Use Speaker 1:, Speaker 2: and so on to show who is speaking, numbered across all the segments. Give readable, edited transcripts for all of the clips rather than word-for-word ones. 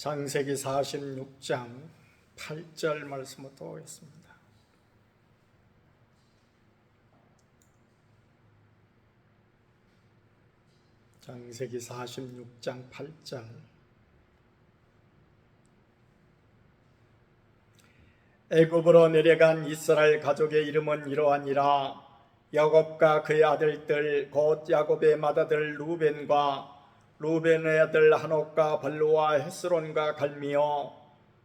Speaker 1: 창세기 46장 8절 말씀부터 보겠습니다. 창세기 46장 8절. 애굽으로 내려간 이스라엘 가족의 이름은 이러하니라. 야곱과 그의 아들들 곧 야곱의 맏아들 루벤의 아들 하녹과 발루와 헤스론과 갈미요,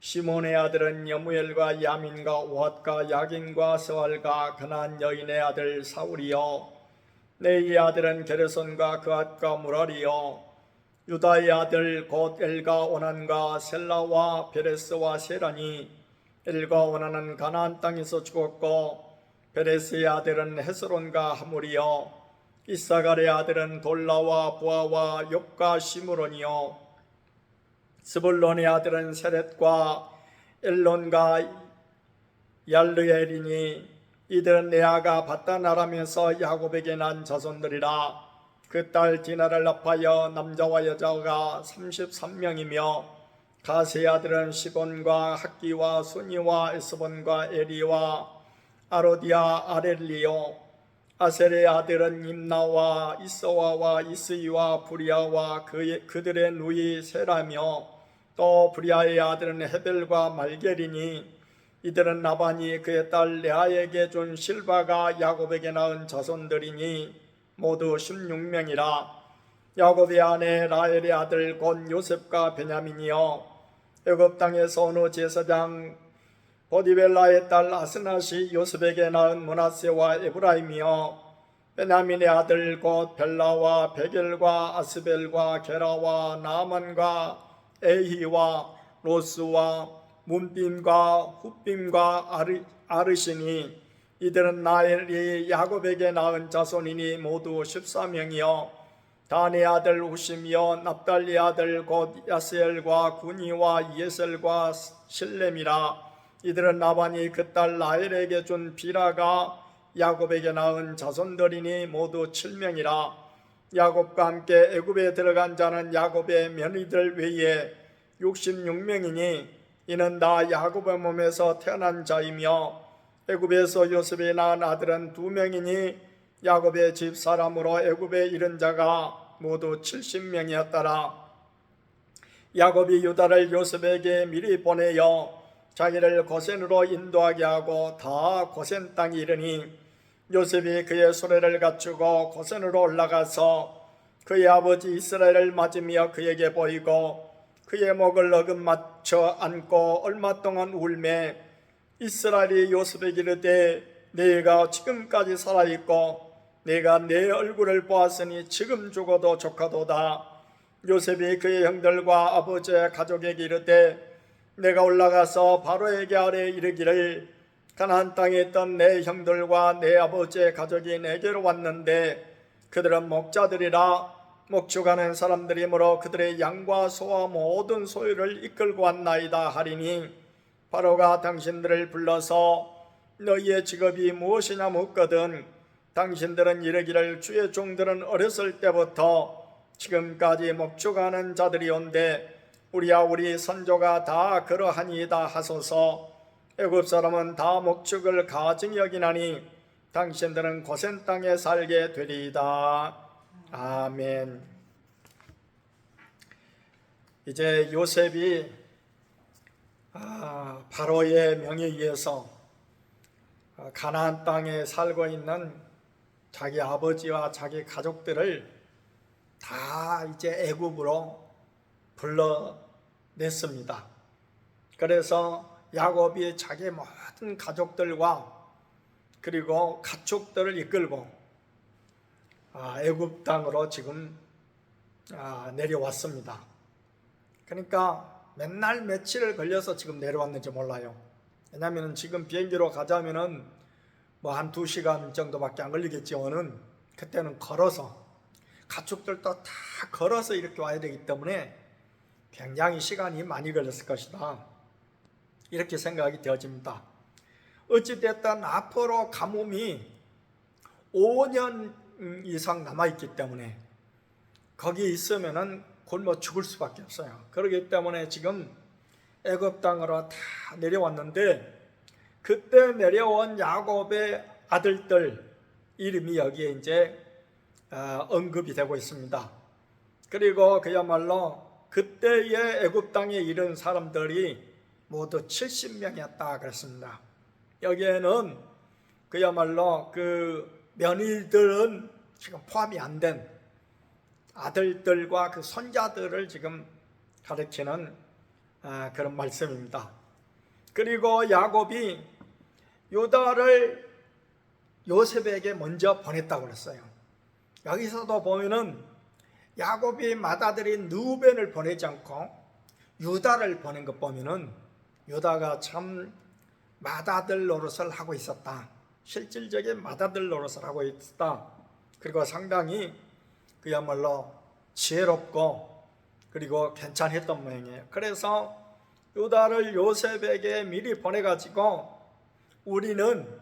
Speaker 1: 시몬의 아들은 여무엘과 야민과 오핫과 야긴과 스왈과 가나안 여인의 아들 사울이요, 네의 아들은 게르손과 그앗과 무랄이요, 유다의 아들 곧 엘과 오난과 셀라와 베레스와 세라니, 엘과 오난은 가나안 땅에서 죽었고 베레스의 아들은 헤스론과 하물이요, 이사갈의 아들은 돌라와 부아와 욥과 시므론이요, 스불론의 아들은 세렛과 엘론과 얄르엘이니, 이들은 레아가 밧단아람에서 야곱에게 난 자손들이라. 그 딸 디나를 합하여 남자와 여자가 33명이며 가세의 아들은 시본과 학기와 순이와 에스본과 에리와 아로디아 아렐리요, 아셀의 아들은 임나와 이스와와 이스이와 부리아와 그들의 누이 세라며, 또 부리아의 아들은 헤벨과 말겔이니, 이들은 라반이 그의 딸 레아에게 준 실바가 야곱에게 낳은 자손들이니 모두 16명이라. 야곱의 아내 라헬의 아들 곧 요셉과 베냐민이요, 애굽 땅에서 어느 제사장 보디벨라의 딸 아스낫이 요셉에게 낳은 므낫세와 에브라임이요, 베냐민의 아들 곧 벨라와 베겔과 아스벨과 게라와 나아만과 에히와 로스와 문빔과 훗빔과 아르시니, 이들은 라헬이 야곱에게 낳은 자손이니 모두 14명이요, 단의 아들 후심이요, 납달리 아들 곧 야스엘과 구니와 예셀과 실렘이라. 이들은 라반이 그 딸 라헬에게 준 비라가 야곱에게 낳은 자손들이니 모두 7명이라. 야곱과 함께 애굽에 들어간 자는 야곱의 며느리들 외에 66명이니 이는 다 야곱의 몸에서 태어난 자이며, 애굽에서 요셉이 낳은 아들은 2명이니 야곱의 집 사람으로 애굽에 이른 자가 모두 70명이었더라. 야곱이 유다를 요셉에게 미리 보내어 자기를 고센으로 인도하게 하고 다 고센 땅에 이르니, 요셉이 그의 수레를 갖추고 고센으로 올라가서 그의 아버지 이스라엘을 맞으며 그에게 보이고 그의 목을 어금 맞춰 안고 얼마 동안 울매, 이스라엘이 요셉에게 이르되 네가 지금까지 살아있고 내가 네 얼굴을 보았으니 지금 죽어도 좋하도다. 요셉이 그의 형들과 아버지의 가족에게 이르되 내가 올라가서 바로에게 아뢰 이르기를 가나안 땅에 있던 내 형들과 내 아버지의 가족이 내게로 왔는데 그들은 목자들이라. 목축하는 사람들이므로 그들의 양과 소와 모든 소유를 이끌고 왔나이다 하리니, 바로가 당신들을 불러서 너희의 직업이 무엇이냐 묻거든 당신들은 이르기를 주의 종들은 어렸을 때부터 지금까지 목축하는 자들이온데 우리와 우리 선조가 다 그러하니이다 하소서. 애굽 사람은 다 목축을 가증히 여기나니 당신들은 고센 땅에 살게 되리이다. 아멘. 이제 요셉이 바로의 명에 의해서 가나안 땅에 살고 있는 자기 아버지와 자기 가족들을 다 이제 애굽으로 불러냈습니다. 그래서 야곱이 자기 모든 가족들과 그리고 가축들을 이끌고 애굽 땅으로 지금 내려왔습니다. 그러니까 맨날 며칠을 걸려서 지금 내려왔는지 몰라요. 왜냐하면 지금 비행기로 가자면은 뭐 한 2시간 정도밖에 안 걸리겠지만은 그때는 걸어서, 가축들도 다 걸어서 이렇게 와야 되기 때문에 굉장히 시간이 많이 걸렸을 것이다, 이렇게 생각이 되어집니다. 어찌됐든 앞으로 가뭄이 5년 이상 남아있기 때문에 거기 있으면은 굶어 죽을 수밖에 없어요. 그렇기 때문에 지금 애굽 땅으로 다 내려왔는데, 그때 내려온 야곱의 아들들 이름이 여기에 이제 언급이 되고 있습니다. 그리고 그야말로 그때의 애굽 땅에 이른 사람들이 모두 70명이었다 그랬습니다. 여기에는 그야말로 그 며느리들은 지금 포함이 안 된 아들들과 그 손자들을 지금 가리키는 그런 말씀입니다. 그리고 야곱이 유다를 요셉에게 먼저 보냈다고 그랬어요. 여기서도 보면은 야곱이 맏아들인 르우벤을 보내지 않고 유다를 보낸 것 보면은 유다가 참 맏아들 노릇을 하고 있었다. 실질적인 맏아들 노릇을 하고 있었다. 그리고 상당히 그야말로 지혜롭고 그리고 괜찮았던 모양이에요. 그래서 유다를 요셉에게 미리 보내가지고 우리는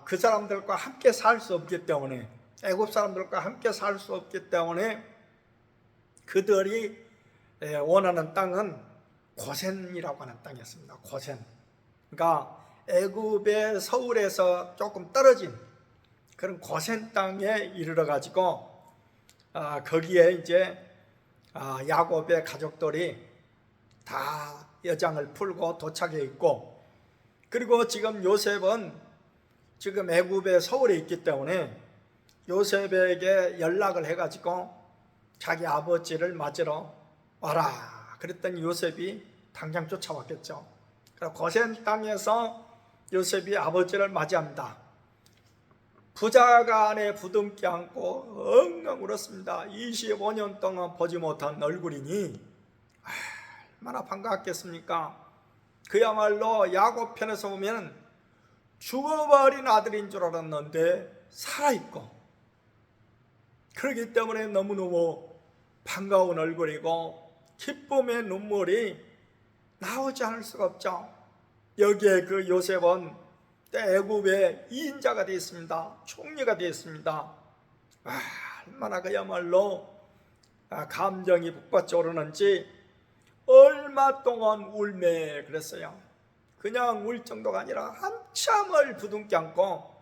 Speaker 1: 그 사람들과 함께 살 수 없기 때문에, 애굽 사람들과 함께 살 수 없기 때문에 그들이 원하는 땅은 고센이라고 하는 땅이었습니다. 고센. 그러니까 애굽의 서울에서 조금 떨어진 그런 고센 땅에 이르러 가지고 거기에 이제 야곱의 가족들이 다 여장을 풀고 도착해 있고, 그리고 지금 요셉은 지금 애굽의 서울에 있기 때문에 요셉에게 연락을 해가지고 자기 아버지를 맞으러 와라 그랬더니 요셉이 당장 쫓아왔겠죠. 그래서 고센 땅에서 요셉이 아버지를 맞이합니다. 부자간에 부둥켜 안고 엉엉 울었습니다. 25년 동안 보지 못한 얼굴이니 얼마나 반갑겠습니까? 그야말로 야곱 편에서 보면 죽어버린 아들인 줄 알았는데 살아있고, 그렇기 때문에 너무너무 반가운 얼굴이고 기쁨의 눈물이 나오지 않을 수가 없죠. 여기에 그 요셉은 애굽의 2인자가 되어 있습니다. 총리가 되어 있습니다. 얼마나 그야말로 감정이 북받쳐 오르는지 얼마 동안 울매 그랬어요. 그냥 울 정도가 아니라 한참을 부둥켜 안고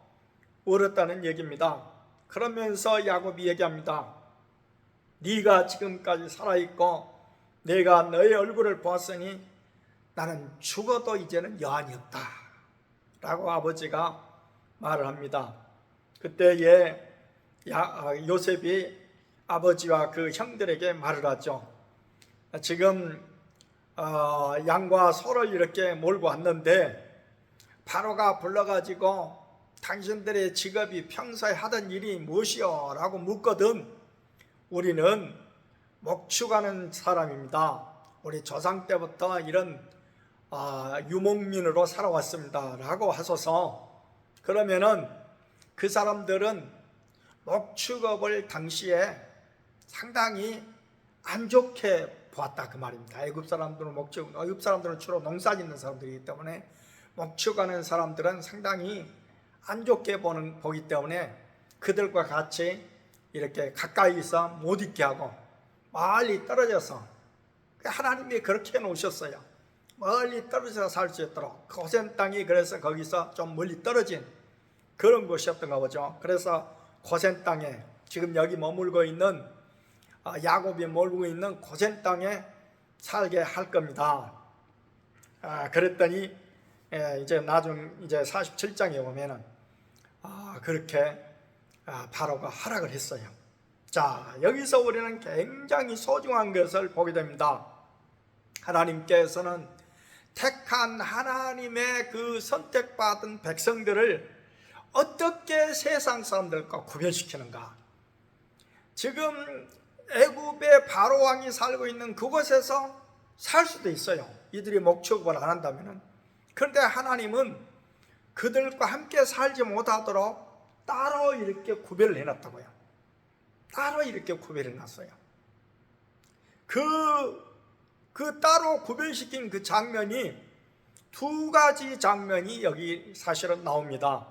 Speaker 1: 울었다는 얘기입니다. 그러면서 야곱이 얘기합니다. 네가 지금까지 살아있고 내가 너의 얼굴을 보았으니 나는 죽어도 이제는 여한이 없다 라고 아버지가 말을 합니다. 그때에 요셉이 아버지와 그 형들에게 말을 하죠. 지금 양과 소를 이렇게 몰고 왔는데 바로가 불러가지고 당신들의 직업이 평소에 하던 일이 무엇이요? 라고 묻거든 우리는 목축하는 사람입니다. 우리 조상 때부터 이런 유목민으로 살아왔습니다 라고 하소서. 그러면은 그 사람들은 목축업을 당시에 상당히 안 좋게 보았다 그 말입니다. 애굽 사람들은 애굽 사람들은 주로 농사 짓는 사람들이기 때문에 목축하는 사람들은 상당히 안 좋게 보기 때문에 그들과 같이 이렇게 가까이서 못 있게 하고 멀리 떨어져서, 하나님이 그렇게 해놓으셨어요. 멀리 떨어져서 살 수 있도록. 고센 땅이 그래서 거기서 좀 멀리 떨어진 그런 곳이었던가 보죠. 그래서 고센 땅에 지금 여기 머물고 있는 야곱이 머물고 있는 고센 땅에 살게 할 겁니다. 그랬더니 이제 이제 47장에 보면은 그렇게 바로가 허락을 했어요. 자, 여기서 우리는 굉장히 소중한 것을 보게 됩니다. 하나님께서는 택한 하나님의 그 선택받은 백성들을 어떻게 세상 사람들과 구별시키는가? 지금 애굽의 바로 왕이 살고 있는 그곳에서 살 수도 있어요. 이들이 목축을 안 한다면은. 그런데 하나님은 그들과 함께 살지 못하도록 따로 이렇게 구별을 해놨다고요. 따로 이렇게 구별해 놨어요. 그 따로 구별시킨 그 장면이 두 가지 장면이 여기 사실은 나옵니다.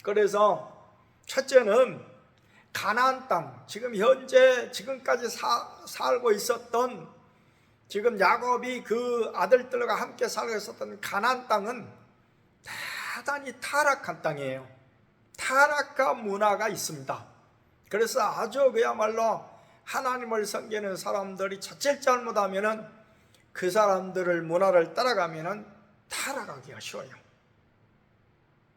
Speaker 1: 그래서 첫째는 가나안 땅, 지금 현재 지금까지 살고 있었던, 지금 야곱이 그 아들들과 함께 살고 있었던 가나안 땅은 대단히 타락한 땅이에요. 타락한 문화가 있습니다. 그래서 아주 그야말로 하나님을 섬기는 사람들이 자칫 잘못하면은 그 사람들을 문화를 따라가면은 타락하기가 쉬워요.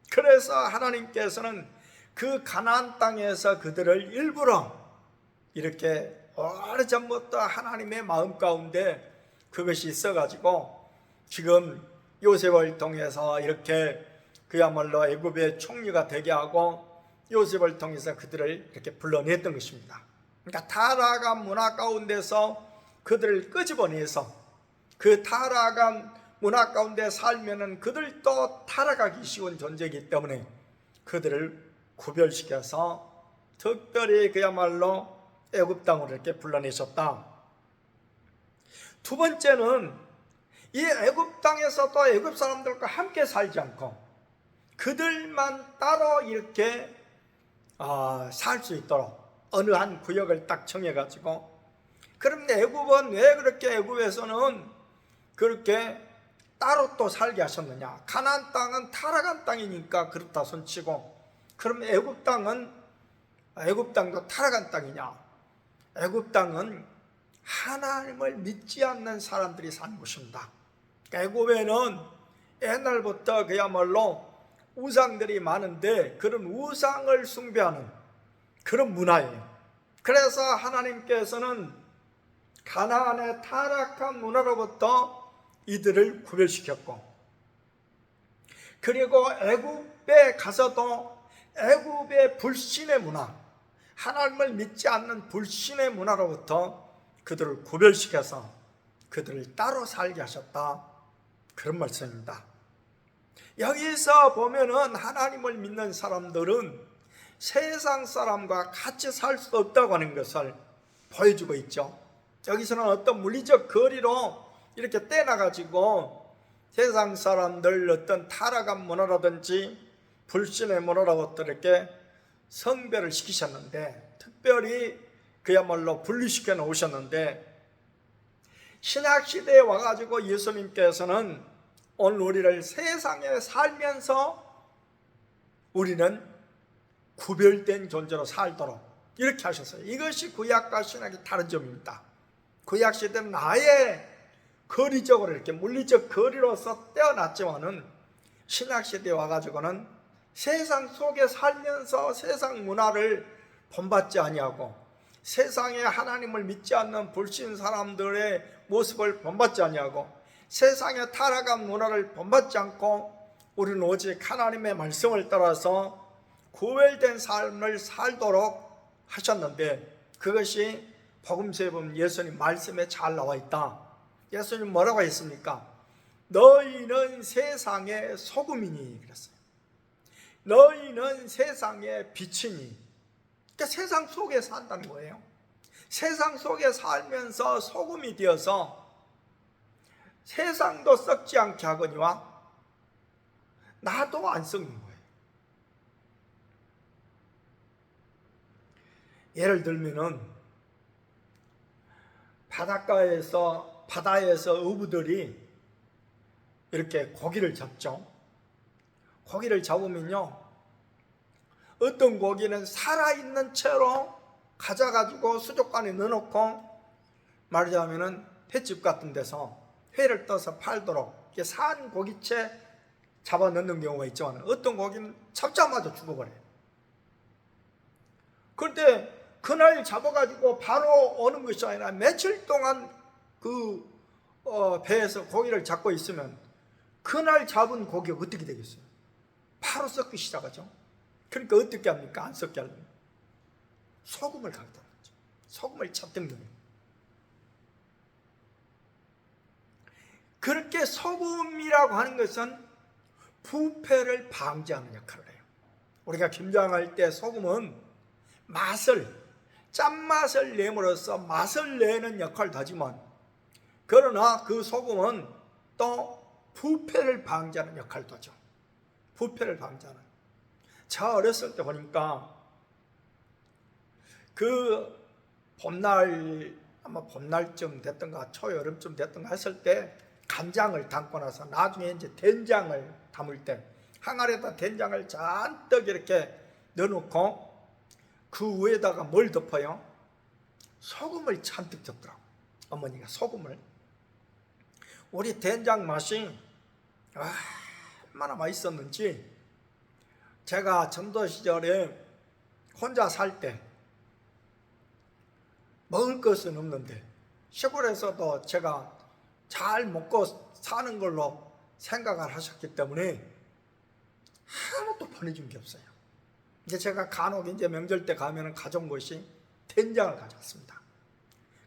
Speaker 1: 그래서 하나님께서는 그 가나안 땅에서 그들을 일부러 이렇게 오래전부터 하나님의 마음 가운데 그것이 있어가지고 지금 요셉을 통해서 이렇게 그야말로 애굽의 총리가 되게 하고 요셉을 통해서 그들을 이렇게 불러냈던 것입니다. 그러니까 타락한 문화 가운데서 그들을 끄집어내서 그 타락한 문화 가운데 살면은 그들도 타락하기 쉬운 존재이기 때문에 그들을 구별시켜서 특별히 그야말로 애굽 땅으로 이렇게 불러내셨다. 두 번째는 이 애굽 땅에서도 애굽 사람들과 함께 살지 않고 그들만 따로 이렇게 살 수 있도록 어느 한 구역을 딱 정해가지고, 그런데 애굽은 왜 그렇게 애굽에서는 그렇게 따로 또 살게 하셨느냐? 가나안 땅은 타락한 땅이니까 그렇다 손치고, 그럼 애굽 땅도 타락한 땅이냐? 애굽 땅은 하나님을 믿지 않는 사람들이 사는 곳입니다. 애굽에는 옛날부터 그야말로 우상들이 많은데 그런 우상을 숭배하는 그런 문화예요. 그래서 하나님께서는 가나안의 타락한 문화로부터 이들을 구별시켰고, 그리고 애굽에 가서도 애굽의 불신의 문화, 하나님을 믿지 않는 불신의 문화로부터 그들을 구별시켜서 그들을 따로 살게 하셨다, 그런 말씀입니다. 여기서 보면은 하나님을 믿는 사람들은 세상 사람과 같이 살 수 없다고 하는 것을 보여주고 있죠. 여기서는 어떤 물리적 거리로 이렇게 떼나가지고 세상 사람들 어떤 타락한 문화라든지 불신의 문화로부터 이렇게 성별을 시키셨는데, 특별히 그야말로 분리시켜 놓으셨는데, 신약시대에 와가지고 예수님께서는 오늘 우리를 세상에 살면서 우리는 구별된 존재로 살도록 이렇게 하셨어요. 이것이 구약과 신약의 다른 점입니다. 구약시대는 아예 거리적으로 이렇게 물리적 거리로서 떼어놨지만은 신약시대에 와가지고는 세상 속에 살면서 세상 문화를 본받지 아니하고 세상에 하나님을 믿지 않는 불신 사람들의 모습을 본받지 아니하고 세상의 타락한 문화를 본받지 않고 우리는 오직 하나님의 말씀을 따라서 구별된 삶을 살도록 하셨는데, 그것이 복음서에 보면 예수님 말씀에 잘 나와 있다. 예수님 뭐라고 했습니까? 너희는 세상의 소금이니 그랬어요. 너희는 세상의 빛이니. 그러니까 세상 속에 산다는 거예요. 세상 속에 살면서 소금이 되어서 세상도 썩지 않게 하거니와 나도 안 썩는 거예요. 예를 들면은 바다에서 어부들이 이렇게 고기를 잡죠. 고기를 잡으면요, 어떤 고기는 살아있는 채로 가져가지고 수족관에 넣어놓고 말하자면은 횟집 같은 데서 회를 떠서 팔도록 산 고기채 잡아 넣는 경우가 있지만, 어떤 고기는 잡자마자 죽어버려요. 그런데 그날 잡아가지고 바로 오는 것이 아니라 며칠 동안 그 배에서 고기를 잡고 있으면 그날 잡은 고기가 어떻게 되겠어요? 바로 썩기 시작하죠. 그러니까 어떻게 합니까? 안 썩게 하려면 소금을 갖다 놨죠. 소금을 찾던 거예요. 그렇게 소금이라고 하는 것은 부패를 방지하는 역할을 해요. 우리가 김장할 때 소금은 짠맛을 내므로써 맛을 내는 역할도 하지만, 그러나 그 소금은 또 부패를 방지하는 역할도 하죠. 부패를 방지하는. 저 어렸을 때 보니까 그 봄날, 아마 봄날쯤 됐던가 초여름쯤 됐던가 했을 때 간장을 담고 나서 나중에 이제 된장을 담을 때 항아리에다 된장을 잔뜩 이렇게 넣어놓고 그 위에다가 뭘 덮어요? 소금을 잔뜩 덮더라고. 어머니가 소금을. 우리 된장 맛이 얼마나 맛있었는지, 제가 전도 시절에 혼자 살 때 먹을 것은 없는데 시골에서도 제가 잘 먹고 사는 걸로 생각을 하셨기 때문에 아무것도 보내준 게 없어요. 이제 제가 간혹 이제 명절 때 가면은 가져온 것이 된장을 가져왔습니다.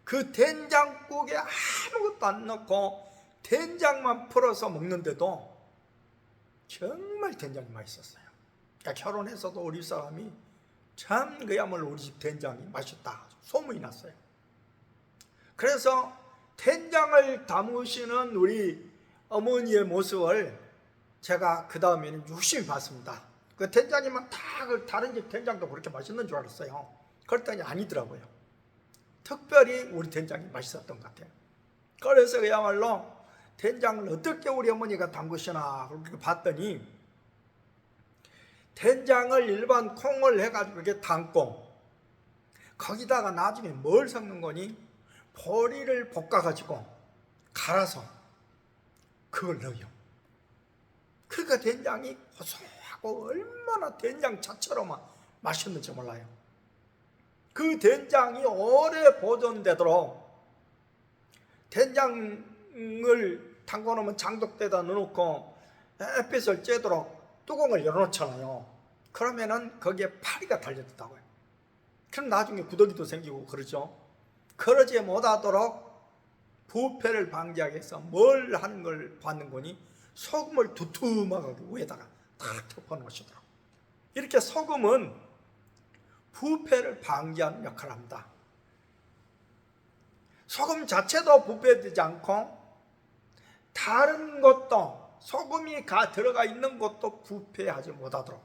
Speaker 1: 그 된장국에 아무것도 안 넣고 된장만 풀어서 먹는데도 정말 된장이 맛있었어요. 그러니까 결혼해서도 우리 사람이 참 그야말로 우리 집 된장이 맛있다 소문이 났어요. 그래서 된장을 담으시는 우리 어머니의 모습을 제가 그 다음에는 유심히 봤습니다. 그 된장이면 다 그 다른 집 된장도 그렇게 맛있는 줄 알았어요. 그랬더니 아니더라고요. 특별히 우리 된장이 맛있었던 것 같아요. 그래서 그야말로 된장을 어떻게 우리 어머니가 담그시나 그렇게 봤더니 된장을 일반 콩을 해가지고 이렇게 담고 거기다가 나중에 뭘 섞는 거니? 보리를 볶아가지고 갈아서 그걸 넣어요. 그러니까 된장이 고소하고 얼마나 된장 자체로만 맛있는지 몰라요. 그 된장이 오래 보존되도록 된장을 담궈놓으면 장독대에다 넣어놓고 햇빛을 쬐도록 뚜껑을 열어놓잖아요. 그러면은 거기에 파리가 달려있다고요. 그럼 나중에 구더기도 생기고 그러죠. 그러지 못하도록 부패를 방지하기 위해서 뭘 하는 걸 받는 거니? 소금을 두툼하게 위에다가 탁 덮어 놓으시더라고요. 이렇게 소금은 부패를 방지하는 역할을 합니다. 소금 자체도 부패되지 않고 다른 것도 소금이 들어가 있는 것도 부패하지 못하도록,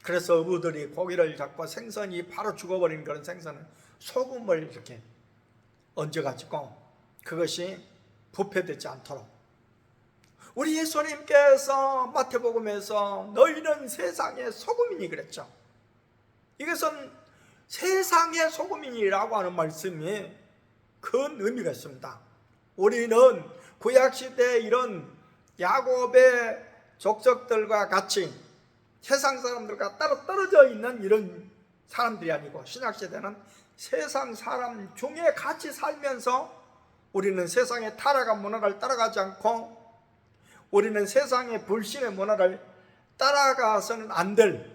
Speaker 1: 그래서 어부들이 고기를 잡고 생선이 바로 죽어버리는 그런 생선은 소금을 이렇게 얹어가지고 그것이 부패되지 않도록, 우리 예수님께서 마태복음에서 너희는 세상의 소금이니 그랬죠. 이것은 세상의 소금이라고 하는 말씀이 큰 의미가 있습니다. 우리는 구약시대에 이런 야곱의 족속들과 같이 세상 사람들과 따로 떨어져 있는 이런 사람들이 아니고, 신약시대는 세상 사람 중에 같이 살면서 우리는 세상의 타락한 문화를 따라가지 않고 우리는 세상의 불신의 문화를 따라가서는 안 될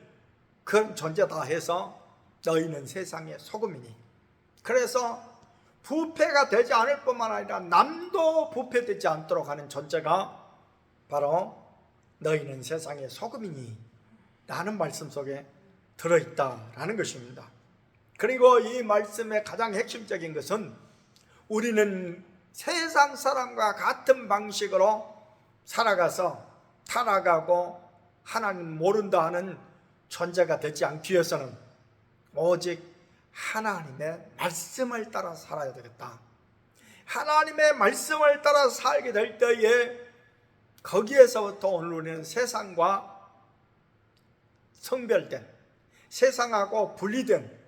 Speaker 1: 그런 존재다 해서 너희는 세상의 소금이니, 그래서 부패가 되지 않을 뿐만 아니라 남도 부패되지 않도록 하는 존재가 바로 너희는 세상의 소금이니 라는 말씀 속에 들어있다라는 것입니다. 그리고 이 말씀의 가장 핵심적인 것은 우리는 세상 사람과 같은 방식으로 살아가서 타락하고 하나님 모른다 하는 존재가 되지 않기 위해서는 오직 하나님의 말씀을 따라 살아야 되겠다. 하나님의 말씀을 따라 살게 될 때에 거기에서부터 오늘 우리는 세상과 성별된, 세상하고 분리된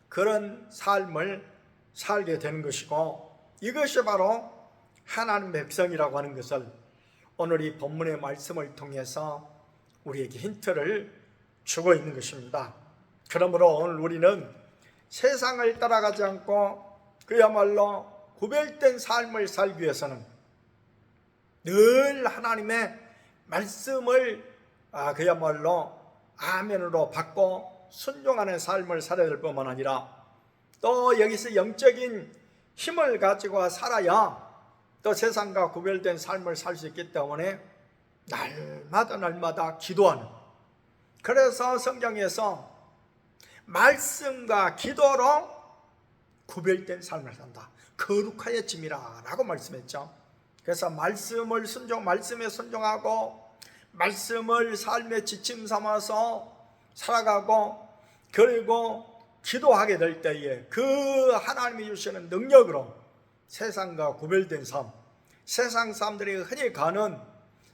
Speaker 1: 그런 삶을 살게 되는 것이고, 이것이 바로 하나님의 백성이라고 하는 것을 오늘 이 본문의 말씀을 통해서 우리에게 힌트를 주고 있는 것입니다. 그러므로 오늘 우리는 세상을 따라가지 않고 그야말로 구별된 삶을 살기 위해서는 늘 하나님의 말씀을 그야말로 아멘으로 받고 순종하는 삶을 살아야 될 뿐만 아니라, 또 여기서 영적인 힘을 가지고 살아야 또 세상과 구별된 삶을 살 수 있기 때문에 날마다 기도하는, 그래서 성경에서 말씀과 기도로 구별된 삶을 산다, 거룩하여짐이라 라고 말씀했죠. 그래서 말씀에 순종하고 말씀을 삶의 지침 삼아서 살아가고, 그리고 기도하게 될 때에 그 하나님이 주시는 능력으로 세상과 구별된 삶, 세상 사람들이 흔히 가는,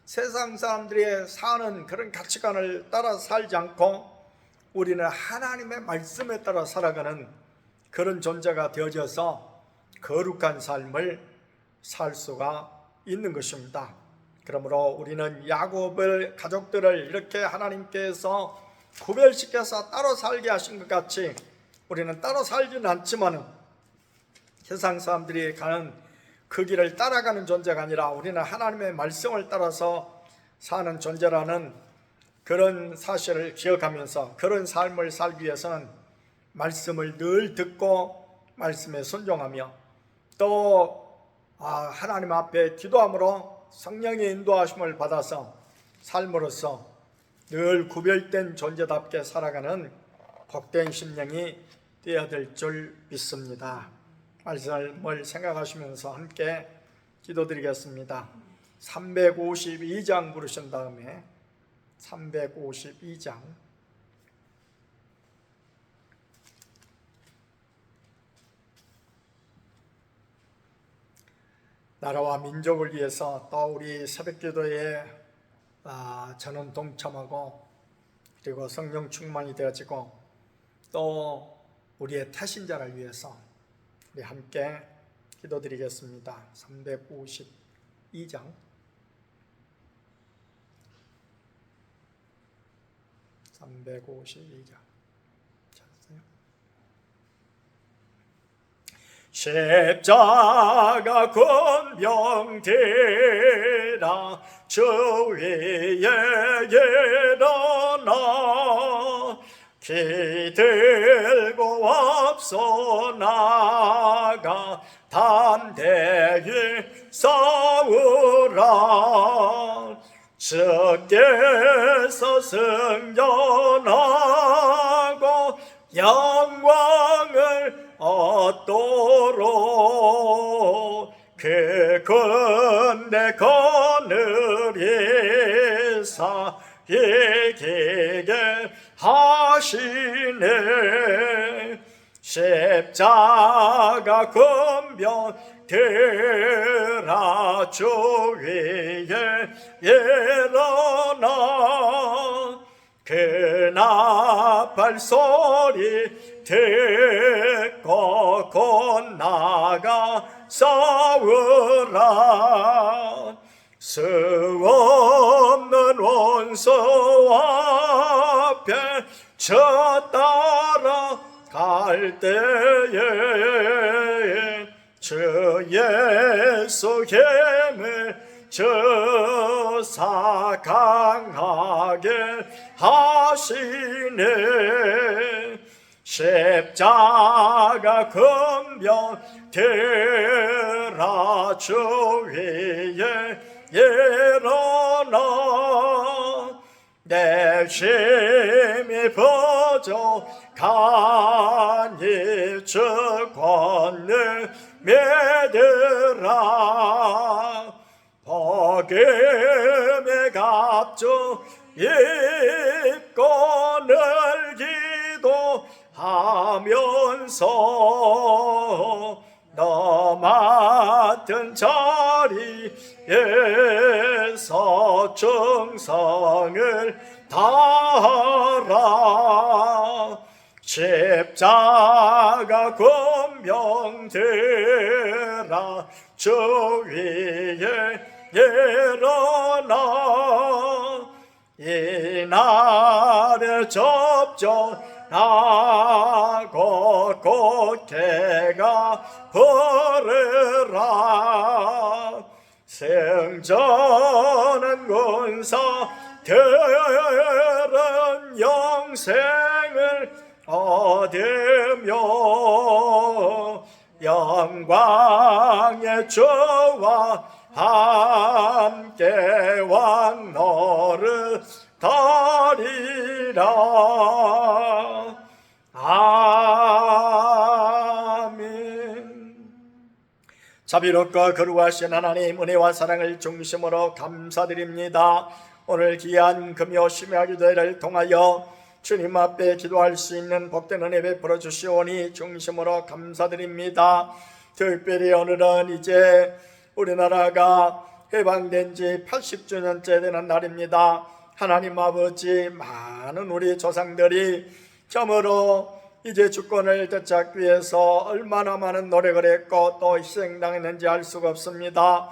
Speaker 1: 세상 사람들이 사는 그런 가치관을 따라 살지 않고 우리는 하나님의 말씀에 따라 살아가는 그런 존재가 되어져서 거룩한 삶을 살 수가 있는 것입니다. 그러므로 우리는 야곱을, 가족들을 이렇게 하나님께서 구별시켜서 따로 살게 하신 것 같이 우리는 따로 살지는 않지만 세상 사람들이 가는 그 길을 따라가는 존재가 아니라 우리는 하나님의 말씀을 따라서 사는 존재라는 그런 사실을 기억하면서 그런 삶을 살기 위해서는 말씀을 늘 듣고 말씀에 순종하며 또 하나님 앞에 기도함으로 성령의 인도하심을 받아서 삶으로써 늘 구별된 존재답게 살아가는 복된 심령이 되어야 될 줄 믿습니다. 말씀을 생각하시면서 함께 기도드리겠습니다. 352장 부르신 다음에 352장 나라와 민족을 위해서 또 우리 새벽기도에 저는 동참하고 그리고 성령 충만이 되어지고 또 우리의 태신자를 위해서 우리 함께 기도드리겠습니다. 352장 352장 찾았어요? 십자가 권병되라 주 위에 일어나 기들고 앞서 나가 담대히 싸우라 주께서 승전하고 영광을 얻도록 그 군대 거느리사 이기게 하시네 십자가 권병 들아 주 위에 일어나 그 나팔 소리 듣고 곧 나가 싸우라 수 없는 원수 앞에 저 따라갈 때에 주 예수 힘을 저사 강하게 하시네 십자가 권병 들아 주 위에 일어나 내 심히 부족하니 주 권능 믿으라 복음의 갑주 입고 늘 기도하면서 너 맡은 자리에서 충성을 다하라 십자가 권병 들아 주 위에 일어나 이날에 접전하고 곧해가 부르라 승전은 군사 들은 영생을 얻으며 영광의 주와 함께 왕노릇 하리라 아멘. 자비롭고 거룩하신 하나님 은혜와 사랑을 중심으로 감사드립니다. 오늘 귀한 금요 심야 기도회를 통하여 주님 앞에 기도할 수 있는 복된 은혜 베풀어 주시오니 중심으로 감사드립니다. 특별히 오늘은 이제 우리나라가 해방된 지 80주년째 되는 날입니다. 하나님 아버지, 많은 우리 조상들이 참으로 이제 주권을 되찾기 위해서 얼마나 많은 노력을 했고 또 희생당했는지 알 수가 없습니다.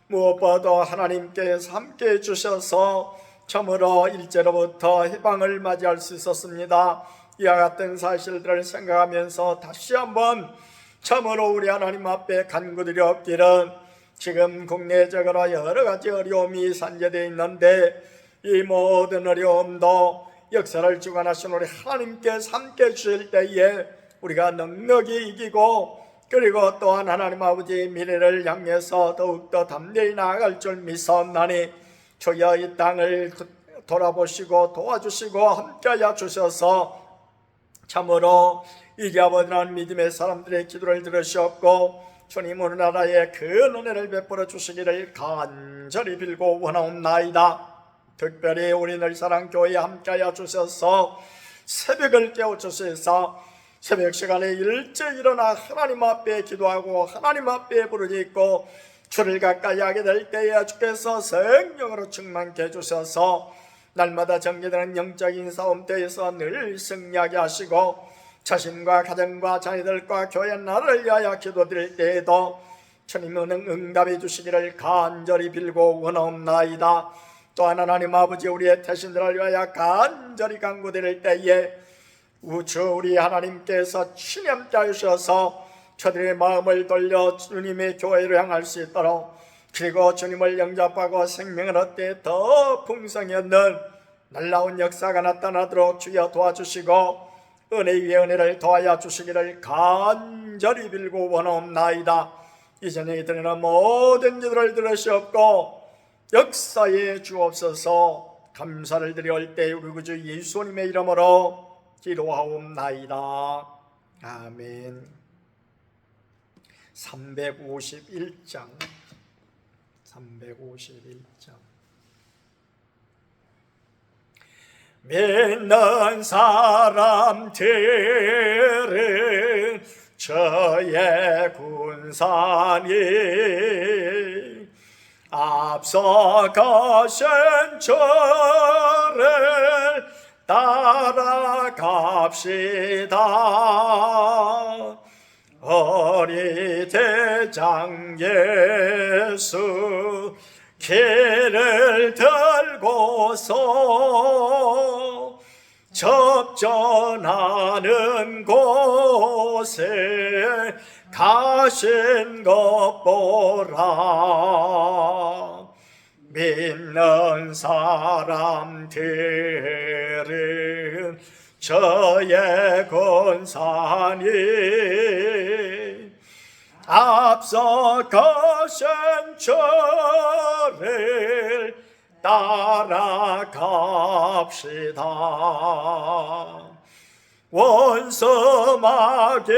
Speaker 1: 무엇보다 하나님께서 함께 해주셔서 참으로 일제로부터 해방을 맞이할 수 있었습니다. 이와 같은 사실들을 생각하면서 다시 한번 참으로 우리 하나님 앞에 간구드렸기를, 지금 국내적으로 여러 가지 어려움이 산재되어 있는데 이 모든 어려움도 역사를 주관하신 우리 하나님께서 함께 주실 때에 우리가 넉넉히 이기고, 그리고 또한 하나님 아버지의 미래를 향해서 더욱더 담대히 나아갈 줄 믿사옵나니 주여 이 땅을 돌아보시고 도와주시고 함께하여 주셔서 참으로 이겨버리는 믿음의 사람들의 기도를 들으시옵고 주님 우리나라에 큰 은혜를 베풀어 주시기를 간절히 빌고 원하옵나이다. 특별히 우리 늘사랑교회에 함께하여 주셔서 새벽을 깨워주셔서 새벽 시간에 일찍 일어나 하나님 앞에 기도하고 하나님 앞에 부르짖고 주를 가까이 하게 될 때에 주께서 성령으로 충만케 해주셔서 날마다 전개되는 영적인 싸움터에서 늘 승리하게 하시고 자신과 가정과 자녀들과 교회 나라를 위하여 기도드릴 때에도 주님은 응답해 주시기를 간절히 빌고 원하옵나이다. 또한 하나님 아버지, 우리의 태신들을 위하여 간절히 간구드릴 때에 우주 우리 하나님께서 친히 함께 하셔서 저들의 마음을 돌려 주님의 교회로 향할 수 있도록, 그리고 주님을 영접하고 생명을 얻되 더 풍성히 얻는 놀라운 역사가 나타나도록 주여 도와주시고 은혜 위에 은혜를 더하여 주시기를 간절히 빌고 원하옵나이다. 이전에 드리는 모든 기도를 들으시옵고 역사에 주옵소서. 감사를 드려올 때 우리 구주 예수님의 이름으로 기도하옵나이다. 아멘. 351장 믿는 사람들은 저의 군사니 앞서가신 저를 따라갑시다. 어리 대장 예수 길을 들고서 접전하는 곳에 가신 것 보라. 믿는 사람들은 저의 권산이 앞서 가신 저를 따라갑시다. 원수마귀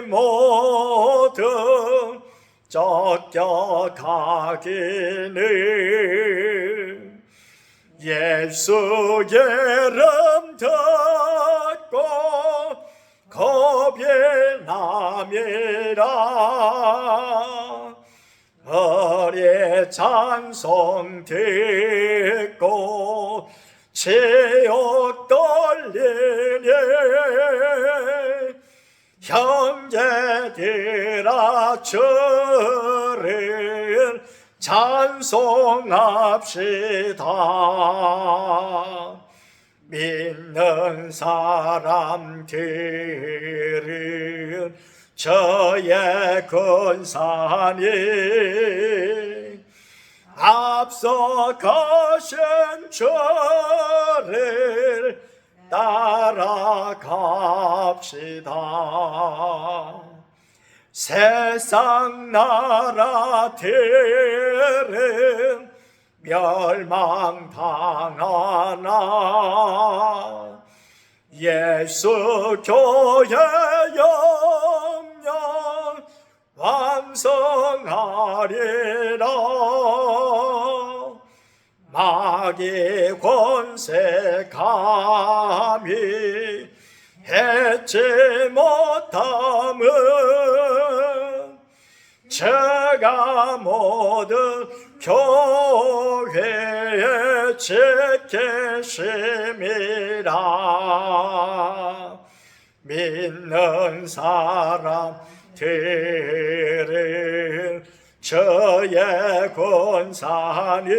Speaker 1: 모두 쫓겨가기는 예수 이름 듣고 겁이 남이라. 어리 찬송 듣고 지옥 돌리니 형제들아 주를 찬송합시다. 믿는 사람들은 저의 권산이 앞서 가신 저를 따라갑시다. 세상 나라들은 멸망당하나 예수 교회 영영 왕성하리라. 마귀 권세 감히 해치 못함은 제가 모든 교회의 지키심이라. 믿는 사람들은 저의 권사님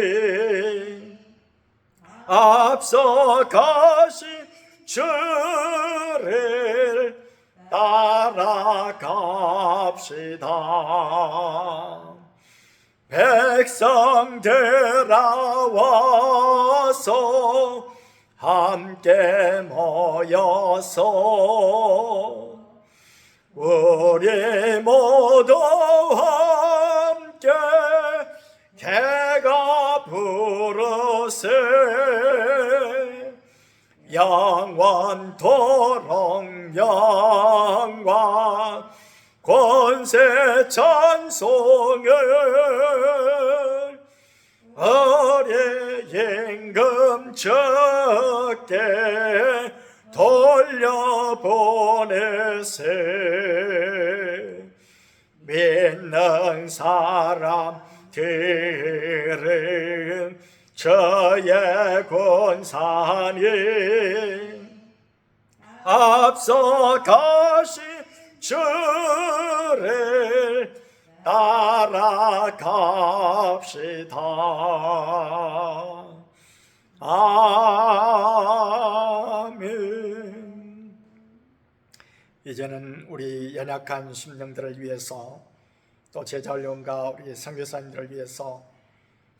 Speaker 1: 앞서 가신 주를 따라갑시다. 백성들아 와서 함께 모여서 우리 모두 함께 개가 부르세. 영원토록 영광 권세 찬송을 어리 임금 적게 돌려보내세. 믿는 사람들은 저의 권사님 앞서 가신 주를 따라갑시다. 아멘. 이제는 우리 연약한 심령들을 위해서, 또 제자훈련가 우리 선교사님들을 위해서,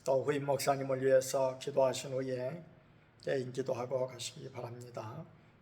Speaker 1: 또 후임 목사님을 위해서 기도하신 후에 개인 기도하고 가시기 바랍니다.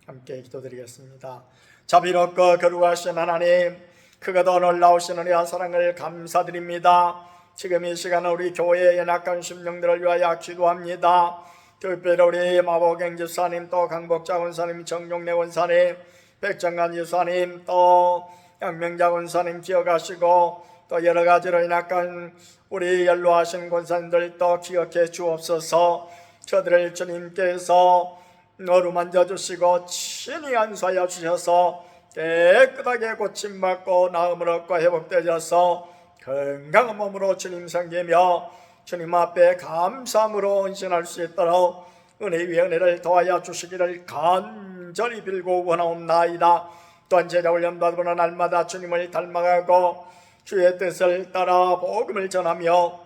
Speaker 1: 함께 기도드리겠습니다. 자비롭고 거룩하신 하나님, 크고도 놀라우신 은혜와 사랑을 감사드립니다. 지금 이 시간은 우리 교회의 연약한 심령들을 위하여 기도합니다. 특별히 우리 마보경 집사님, 또 강복자 권사님, 정용래 권사님, 백정관 집사님, 또 양명자 권사님 기억하시고, 또 여러 가지로 연약한 우리 연로하신 권사님들도 기억해 주옵소서. 저들을 주님께서 어루만져 주시고 친히 안수하여 주셔서 깨끗하게 고침받고 나음을 얻고 회복되어서 건강한 몸으로 주님 섬기며 주님 앞에 감사함으로 헌신할 수 있도록 은혜 위에 은혜를 더하여 주시기를 간절히 빌고 원하옵나이다. 또한 제자훈련 받으러 날마다 주님을 닮아가고 주의 뜻을 따라 복음을 전하며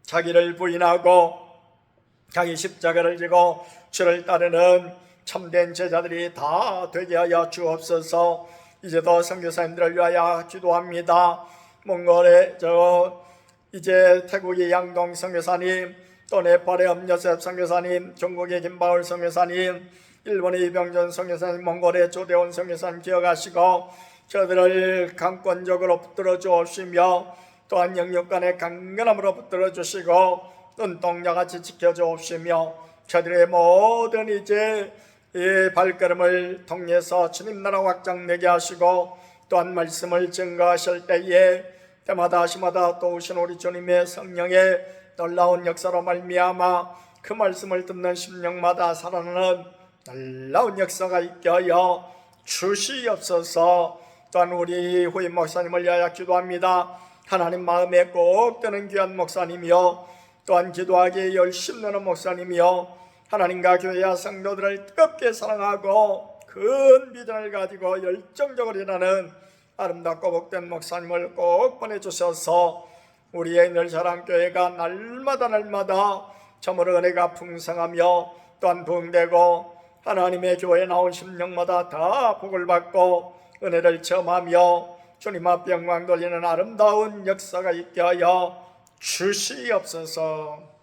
Speaker 1: 자기를 부인하고 자기 십자가를 지고 주를 따르는 참된 제자들이 다 되게 하여 주옵소서. 이제도 선교사님들을 위하여 기도합니다. 몽골의 이제 태국의 양동 선교사님, 또 네팔의 엄여셉 선교사님, 중국의 김바울 선교사님, 일본의 이병전 선교사님, 몽골의 조대원 선교사님 기억하시고 저들을 강권적으로 붙들어 주옵시며 또한 영육간의 강건함으로 붙들어 주시고 눈동자같이 지켜 주옵시며 저들의 모든 이제 이 발걸음을 통해서 주님 나라 확장되게 하시고 또한 말씀을 증거하실 때에 때마다 시마다 또 오신 우리 주님의 성령의 놀라운 역사로 말미암아 그 말씀을 듣는 심령마다 살아나는 놀라운 역사가 있게 하여 주시옵소서. 또한 우리 후임 목사님을 위하여 기도합니다. 하나님 마음에 꼭 드는 귀한 목사님이요, 또한 기도하기에 열심내는 목사님이요, 하나님과 교회와 성도들을 뜨겁게 사랑하고 큰 비전을 가지고 열정적으로 일하는 아름답고 복된 목사님을 꼭 보내주셔서 우리의 늘사랑교회가 날마다 참으로 은혜가 풍성하며 또한 부흥되고 하나님의 교회에 나온 심령마다 다 복을 받고 은혜를 체험하며 주님 앞에 영광 돌리는 아름다운 역사가 있게 하여 주시옵소서.